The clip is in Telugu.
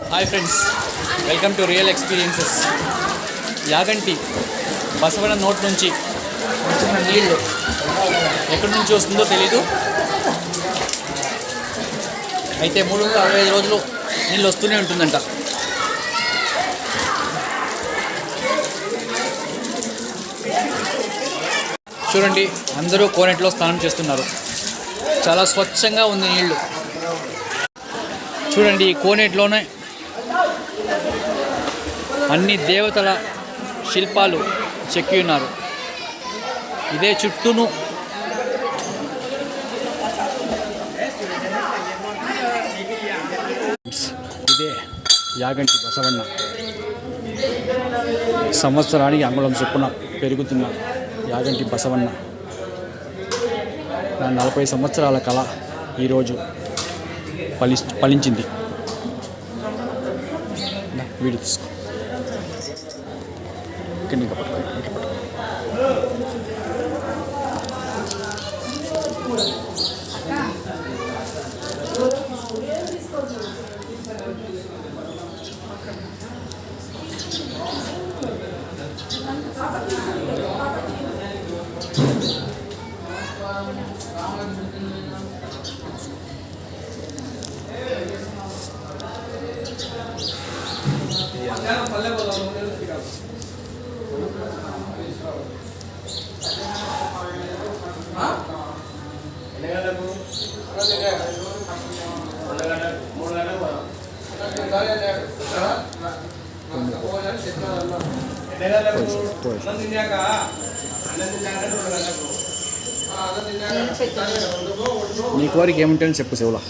Hi friends, welcome to real experiences. Yaganti Basavana note నుంచి వస్తున్న నీళ్ళు ఎక్కడి నుంచి వస్తుందో తెలీదు. అయితే 365 రోజులు నీళ్ళు వస్తూనే ఉంటుందంట. చూడండి, అందరూ కోనేటిలో స్నానం చేస్తున్నారు. చాలా స్వచ్ఛంగా ఉంది నీళ్ళు. చూడండి, ఈ కోనేటిలోనే అన్ని దేవతల శిల్పాలు చెక్కి ఉన్నారు. ఇదే చుట్టూను ఇదే యాగంటి బసవన్న. సంవత్సరానికి అంగుళం చొప్పున పెరుగుతున్న యాగంటి బసవన్న 40 సంవత్సరాల కళ ఈరోజు ఫలించింది. వీడి తీసుకో, ఇక్కడ ఇంకా పట్టుకో. నీ కోరిక ఏముంటాయని చెప్పు శివులా.